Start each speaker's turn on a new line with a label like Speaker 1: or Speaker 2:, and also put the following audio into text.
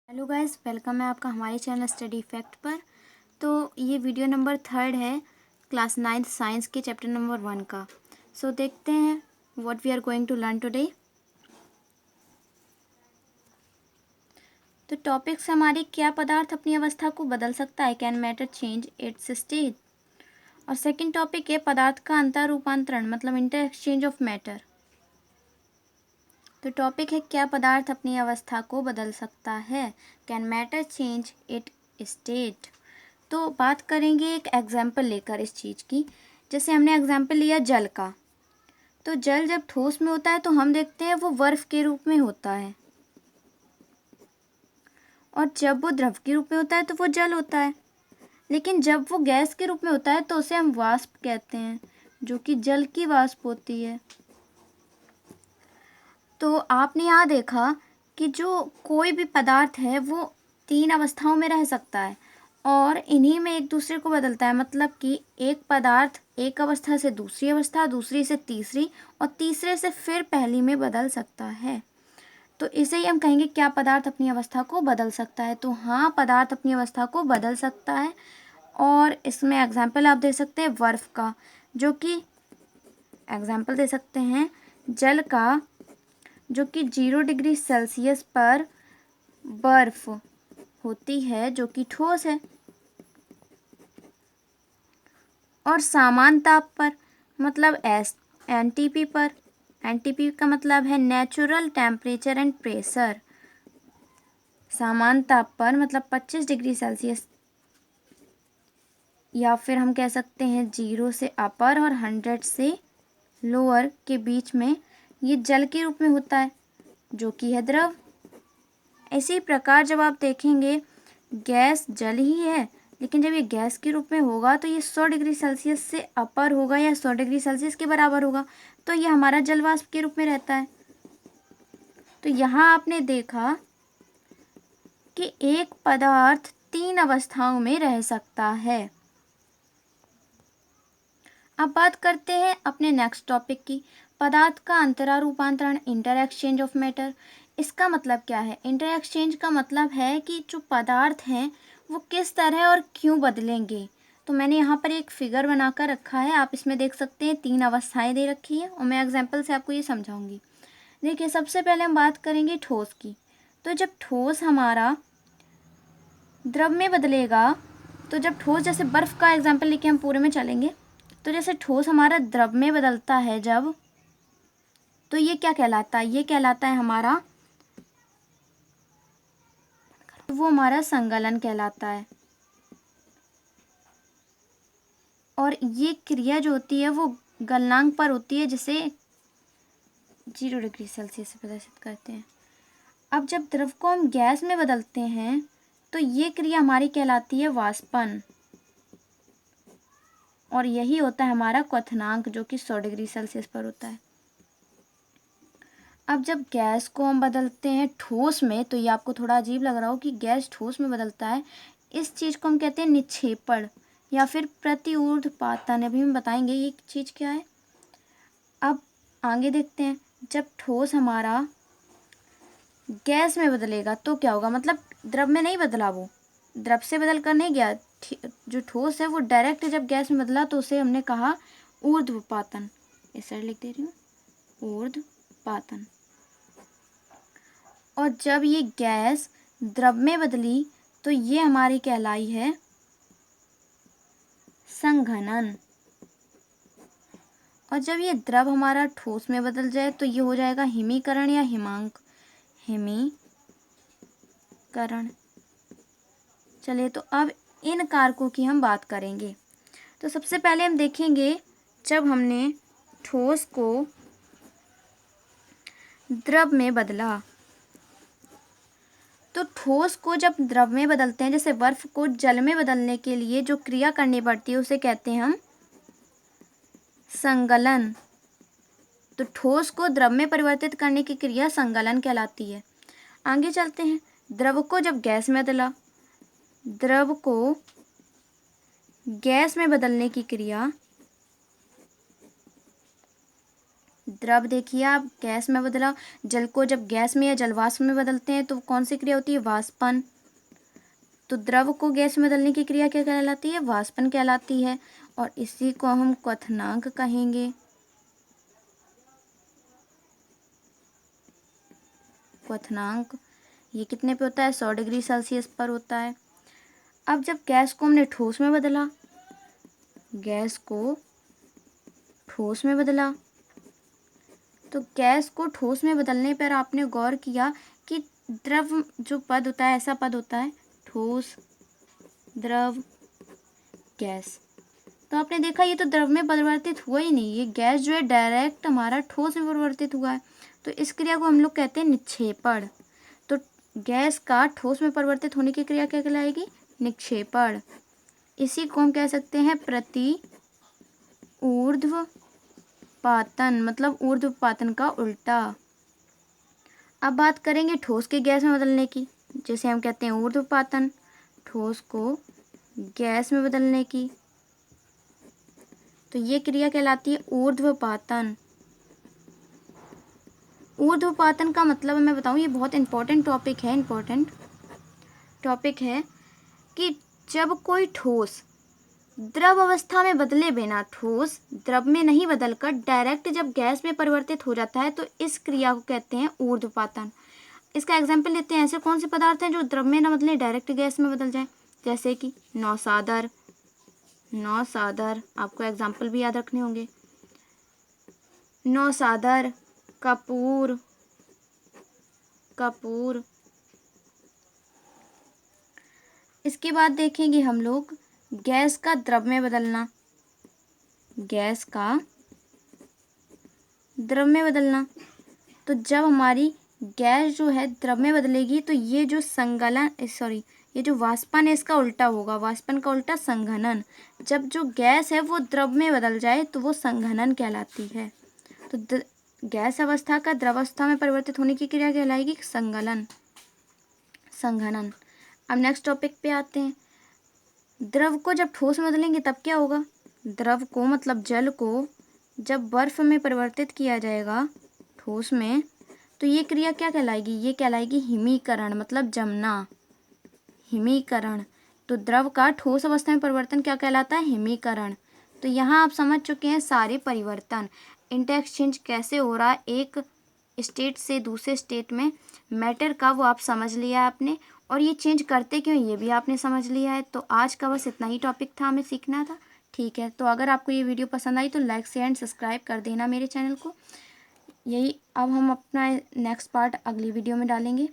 Speaker 1: Hello guys, welcome है आपका हमारे चैनल स्टडी फैक्ट पर। तो ये वीडियो नंबर 3 है क्लास 9th साइंस के चैप्टर नंबर 1 का। सो देखते हैं what we are going to learn today. तो टॉपिक्स हमारी, क्या पदार्थ अपनी अवस्था को बदल सकता है, can matter change its state. और सेकंड टॉपिक है पदार्थ का अंतर रूपांतरण, मतलब इंटर एक्सचेंज ऑफ मैटर। तो टॉपिक है क्या पदार्थ अपनी अवस्था को बदल सकता है, can matter change it state. तो बात करेंगे एक एग्जाम्पल लेकर इस चीज़ की। जैसे हमने एग्जाम्पल लिया जल का। तो जल जब ठोस में होता है तो हम देखते हैं वो बर्फ के रूप में होता है, और जब वो द्रव के रूप में होता है तो वो जल होता है। लेकिन जब वो गैस के रूप में होता है तो उसे हम वाष्प कहते हैं, जो कि जल की वाष्प होती है। तो आपने यहाँ देखा कि जो कोई भी पदार्थ है वो 3 अवस्थाओं में रह सकता है और इन्हीं में एक दूसरे को बदलता है। मतलब कि एक पदार्थ एक अवस्था से दूसरी अवस्था, दूसरी से तीसरी और तीसरे से फिर पहली में बदल सकता है। तो इसे ही हम कहेंगे क्या पदार्थ अपनी अवस्था को बदल सकता है। तो हाँ, पदार्थ अपनी अवस्था को बदल सकता है। और इसमें एग्जाम्पल आप दे सकते हैं बर्फ़ का, जो कि एग्जाम्पल दे सकते हैं जल का, जो कि 0 डिग्री सेल्सियस पर बर्फ होती है, जो कि ठोस है। और समान ताप पर, मतलब एनटीपी पर। एनटीपी का मतलब है नेचुरल टेम्परेचर एंड प्रेशर। समान ताप पर मतलब 25 डिग्री सेल्सियस, या फिर हम कह सकते हैं 0 से अपर और 100 से लोअर के बीच में ये जल के रूप में होता है, जो कि है द्रव। इसी प्रकार जब आप देखेंगे गैस जल ही है, लेकिन जब ये गैस के रूप में होगा तो ये 100 डिग्री सेल्सियस से अपर होगा या 100 डिग्री सेल्सियस के बराबर होगा, तो ये हमारा जल वाष्प के रूप में रहता है। तो यहाँ आपने देखा कि एक पदार्थ 3 अवस्थाओं में रह सकता है। अब बात करते हैं अपने नेक्स्ट टॉपिक की, पदार्थ का अंतरा रूपांतरण, इंटर एक्सचेंज ऑफ मैटर। इसका मतलब क्या है? इंटर एक्सचेंज का मतलब है कि जो पदार्थ हैं वो किस तरह और क्यों बदलेंगे। तो मैंने यहाँ पर एक फिगर बनाकर रखा है, आप इसमें देख सकते हैं 3 अवस्थाएं दे रखी है और मैं एग्जाम्पल से आपको ये समझाऊंगी। देखिए, सबसे पहले हम बात करेंगे ठोस की। तो जब ठोस हमारा द्रव में बदलेगा, तो जब ठोस, जैसे बर्फ़ का एग्जाम्पल लेके हम पूरे में चलेंगे, तो जैसे ठोस हमारा द्रव में बदलता है जब, तो ये क्या कहलाता है? ये कहलाता है हमारा, वो हमारा संगलन कहलाता है। और ये क्रिया जो होती है वो गलनांक पर होती है, जिसे 0 डिग्री सेल्सियस से प्रदर्शित करते हैं। अब जब द्रव को हम गैस में बदलते हैं तो ये क्रिया हमारी कहलाती है वाष्पन, और यही होता है हमारा क्वथनांक, जो कि 100 डिग्री सेल्सियस पर होता है। अब जब गैस को हम बदलते हैं ठोस में, तो ये आपको थोड़ा अजीब लग रहा हो कि गैस ठोस में बदलता है, इस चीज़ को हम कहते हैं निक्षेपण या फिर प्रतिऊर्ध्वपातन। अभी हम बताएंगे ये चीज़ क्या है। अब आगे देखते हैं, जब ठोस हमारा गैस में बदलेगा तो क्या होगा, मतलब द्रव में नहीं बदला, वो द्रव से बदल कर नहीं गया, जो ठोस है वो डायरेक्ट जब गैस में बदला तो उसे हमने कहा ऊर्ध्वपातन। इस साइड लिख दे रही हूँ, ऊर्ध्वपातन। और जब ये गैस द्रव में बदली तो ये हमारी कहलाई है संघनन। और जब ये द्रव हमारा ठोस में बदल जाए तो ये हो जाएगा हिमीकरण या हिमीकरण। चलिए, तो अब इन कारकों की हम बात करेंगे। तो सबसे पहले हम देखेंगे, जब हमने ठोस को द्रव में बदला, तो ठोस को जब द्रव में बदलते हैं, जैसे बर्फ को जल में बदलने के लिए जो क्रिया करनी पड़ती है उसे कहते हैं हम संगलन। तो ठोस को द्रव में परिवर्तित करने की क्रिया संगलन कहलाती है। आगे चलते हैं, द्रव को जब गैस में बदला, द्रव को गैस में बदलने की क्रिया द्रव देखिए आप गैस में बदला। जल को जब गैस में या जलवाष्प में बदलते हैं तो कौन सी क्रिया होती है? वाष्पन। तो द्रव को गैस में बदलने की क्रिया क्या कहलाती है? वाष्पन कहलाती है। और इसी को हम क्वथनांक कहेंगे। क्वथनांक ये कितने पे होता है? 100 डिग्री सेल्सियस पर होता है। अब जब गैस को हमने ठोस में बदला, गैस को ठोस में बदला, तो गैस को ठोस में बदलने पर आपने गौर किया कि द्रव जो पद होता है, ऐसा पद होता है ठोस, द्रव, गैस। तो आपने देखा ये तो द्रव में परिवर्तित हुआ ही नहीं, ये गैस जो है डायरेक्ट हमारा ठोस में परिवर्तित हुआ है। तो इस क्रिया को हम लोग कहते हैं निक्षेपण। तो गैस का ठोस में परिवर्तित होने की क्रिया क्या कहलाएगी? निक्षेपण। इसी को हम कह सकते हैं प्रति ऊर्ध्वपातन, मतलब ऊर्ध्वपातन का उल्टा। अब बात करेंगे ठोस के गैस में बदलने की, जैसे हम कहते हैं ऊर्ध्वपातन, ठोस को गैस में बदलने की। तो ये क्रिया कहलाती है ऊर्ध्वपातन। ऊर्ध्वपातन का मतलब मैं बताऊं, ये बहुत इंपॉर्टेंट टॉपिक है कि जब कोई ठोस द्रव अवस्था में बदले बिना, ठोस द्रव में नहीं बदलकर डायरेक्ट जब गैस में परिवर्तित हो जाता है, तो इस क्रिया को कहते हैं ऊर्ध्वपातन। इसका एग्जाम्पल लेते हैं। ऐसे कौन से पदार्थ हैं जो द्रव में न बदले डायरेक्ट गैस में बदल जाए? जैसे कि नौसादर, आपको एग्जाम्पल भी याद रखने होंगे। नौसादर, कपूर, इसके बाद देखेंगे हम लोग गैस का द्रव में बदलना। गैस का द्रव में बदलना, तो जब हमारी गैस जो है द्रव में बदलेगी तो ये जो ये जो वाष्पन है इसका उल्टा होगा। वाष्पन का उल्टा संघनन। जब जो गैस है वो द्रव में बदल जाए तो वो संघनन कहलाती है। तो गैस अवस्था का द्रव अवस्था में परिवर्तित होने की क्रिया कहलाएगी संघनन। अब नेक्स्ट टॉपिक पे आते हैं। द्रव को जब ठोस में बदलेंगे तब क्या होगा? द्रव को मतलब जल को जब बर्फ में परिवर्तित किया जाएगा ठोस में, तो ये क्रिया क्या कहलाएगी? ये कहलाएगी हिमीकरण, मतलब जमना, हिमीकरण। तो द्रव का ठोस अवस्था में परिवर्तन क्या कहलाता है? हिमीकरण। तो यहाँ आप समझ चुके हैं सारे परिवर्तन, इंटरएक्सचेंज कैसे हो रहा है एक स्टेट से दूसरे स्टेट में मैटर का, वो आप समझ लिया है आपने। और ये चेंज करते क्यों, ये भी आपने समझ लिया है। तो आज का बस इतना ही टॉपिक था, हमें सीखना था। ठीक है, तो अगर आपको ये वीडियो पसंद आई तो लाइक शेयर एंड सब्सक्राइब कर देना मेरे चैनल को। यही अब हम अपना नेक्स्ट पार्ट अगली वीडियो में डालेंगे।